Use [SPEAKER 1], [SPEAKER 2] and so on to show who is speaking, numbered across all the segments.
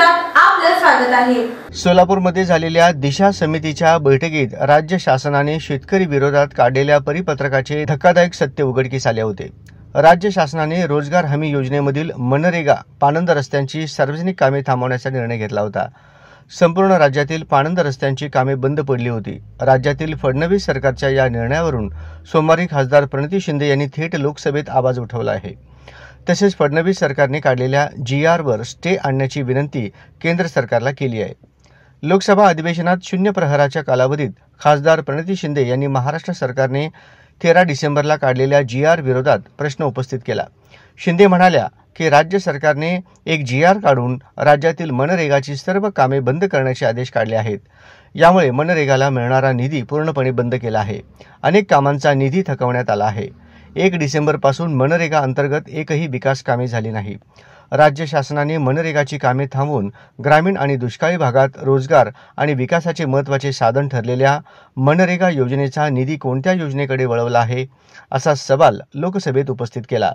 [SPEAKER 1] महाराष्ट्रात आपलं स्वागत आहे।
[SPEAKER 2] सोलापूरमध्ये झालेल्या दिशा समितीच्या बैठकीत राज्य शासनाने शेतकरी विरोधात काढलेल्या परिपत्रकाचे धक्कादायक सत्य उघडकीस आले होते। राज्य शासनाने रोजगार हमी योजनेमधील मनरेगा पाणंद रस्त्यांची सार्वजनिक कामे थांबवण्याचा निर्णय घेतला होता। संपूर्ण राज्यातील पाणंद रस्त्यांची कामे बंद पडली होती। राज्यातील फडणवीस सरकारच्या या निर्णयावरून सोमवारी खासदार प्रणिती शिंदे यांनी थेट लोकसभेत आवाज उठवला आहे। तसेच फडणवीस सरकारने काढलेल्या GR वर स्टे आणण्याची विनंती केंद्र सरकारला केली आहे। लोकसभा अधिवेशनात शून्य प्रहराच्या कालावधीत खासदार प्रणिती शिंदे यांनी महाराष्ट्र सरकारने 13 डिसेंबरला काढलेल्या GR विरोधात प्रश्न उपस्थित केला। शिंदे म्हणाल्या की राज्य सरकारने एक GR काढून राज्यातील मनरेगाची सर्व कामे बंद करण्याचे आदेश काढले आहेत। यामुळे मनरेगाला मिळणारा निधी पूर्णपणे बंद केला आहे। अनेक कामांचा निधी थकवण्यात आला आहे। 1 डिसेंबरपासून मनरेगा अंतर्गत एकही विकास कामे झाली नाही। राज्य शासनाने मनरेगाची कामे थांबवून ग्रामीण आणि दुष्काळी भागात रोजगार आणि विकासाचे महत्त्वाचे साधन ठरलेल्या मनरेगा योजनेचा निधी कोणत्या योजनेकडे वळवला आहे, असा सवाल लोकसभेत उपस्थित केला।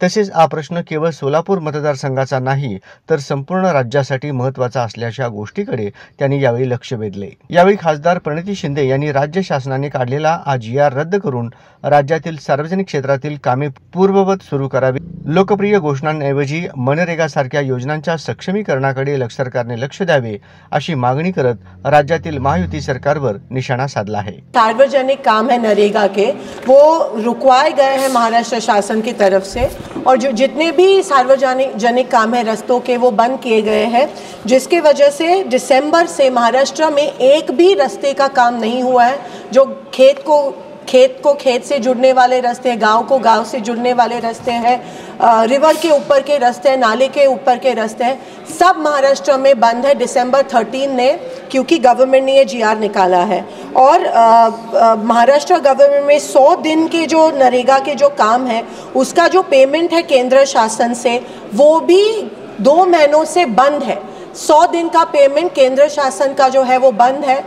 [SPEAKER 2] तसेच हा प्रश्न केवळ सोलापूर मतदारसंघाचा नाही तर संपूर्ण राज्यासाठी महत्त्वाचा असल्याच्या गोष्टीकडे त्यांनी यावेळी लक्ष वेधले। यावेळी खासदार प्रणिती शिंदे यांनी राज्य शासनाने काढलेला हा GR रद्द करून राज्यातील सार्वजनिक क्षेत्रातील कामे पूर्ववत सुरू करावी। लोकप्रिय घोषणांऐवजी मनरेगा सारख्या योजनांच्या सक्षमीकरणाकडे सरकारने लक्ष द्यावे, अशी मागणी करत राज्यातील महायुती सरकारवर निशाणा साधला आहे।
[SPEAKER 3] सार्वजनिक काम है नरेगा के, वो रुकवाए गए हैं महाराष्ट्र शासन की तरफ से, और जो जितने भी सार्वजनिक काम है रस्तों के वो बंद किए गए हैं, जिसकी वजह से दिसंबर से महाराष्ट्र में एक भी रास्ते का काम नहीं हुआ है। जो खेत से जुड़ने वाले रास्ते हैं, गांव को गांव से जुड़ने वाले रास्ते हैं, रिवर के ऊपर के रास्ते हैं, नाले के ऊपर के रास्ते हैं, सब महाराष्ट्र में बंद है दिसंबर 13 ने, क्योंकि गवर्नमेंट ने ये GR निकाला है। और महाराष्ट्र गवर्नमेंट में 100 दिन के जो नरेगा के जो काम है उसका जो पेमेंट है केंद्र शासन से, वो भी 2 महीनों से बंद है। 100 दिन का पेमेंट केंद्र शासन का जो है वो बंद है।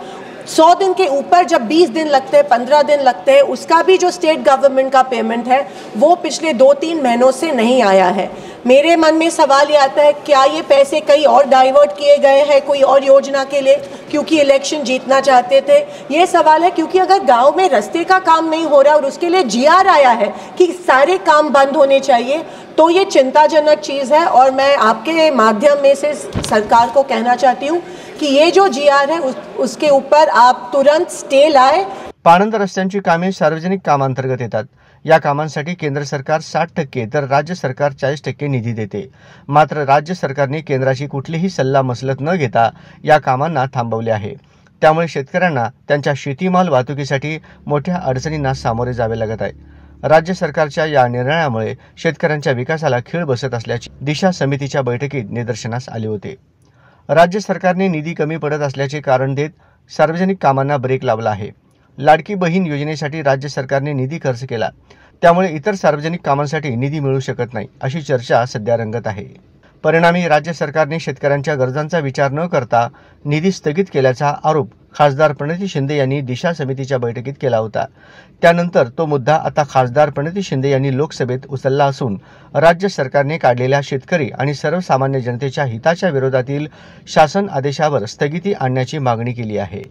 [SPEAKER 3] 100 दिन के ऊपर जब 20 दिन लगते हैं, 15 दिन लगते हैं, उसका भी जो स्टेट गवर्नमेंट का पेमेंट है वो पिछले 2-3 महीनों से नहीं आया है। मेरे मन में सवाल ये आता है, क्या ये पैसे कहीं और डाइवर्ट किए गए हैं कोई और योजना के लिए, क्योंकि इलेक्शन जीतना चाहते थे? ये सवाल है, क्योंकि अगर गांव में रास्ते का काम नहीं हो रहा और उसके लिए GR आया है कि सारे काम बंद होने चाहिए, तो ये चिंताजनक चीज़ है। और मैं आपके माध्यम में से सरकार को कहना चाहती हूँ कि ये जो GR है उसके ऊपर आप तुरंत स्टे लाए।
[SPEAKER 2] पाणंद रस्त्यांची कामे सार्वजनिक कामांतर्गत येतात। या कामांसाठी केंद्र सरकार 60% तर राज्य सरकार 40% निधी देते। मात्र राज्य सरकारने केंद्राची कुठलीही सल्लामसलत न घेता या कामांना थांबवले आहे। त्यामुळे शेतकऱ्यांना त्यांच्या शेतीमाल वाहतुकीसाठी मोठ्या अडचणींना सामोरे जावे लागत आहे। राज्य सरकारच्या या निर्णयामुळे शेतकऱ्यांच्या विकासाला खीळ बसत असल्याचे दिशा समितीच्या बैठकीत निदर्शनास आले होते। राज्य सरकारने निधी कमी पडत असल्याचे कारण देत सार्वजनिक कामांना ब्रेक लावला आहे। लाडकी बहीण योजनेसाठी राज्य सरकारने निधी खर्च केला, त्यामुळे इतर सार्वजनिक कामांसाठी निधी मिळू शकत नाही, अशी चर्चा सध्या रंगत आहे। परिणामी राज्य सरकारने शेतकऱ्यांच्या गरजांचा विचार न करता निधी स्थगित केल्याचा आरोप खासदार प्रणिती शिंदे यांनी दिशा समितीच्या बैठकीत केला होता। त्यानंतर तो मुद्दा आता खासदार प्रणिती शिंदे यांनी लोकसभेत उचलला असून राज्य सरकारने काढलेल्या शेतकरी आणि सर्वसामान्य जनतेच्या हिताच्या विरोधातील शासन आदेशावर स्थगिती आणण्याची मागणी केली आहे।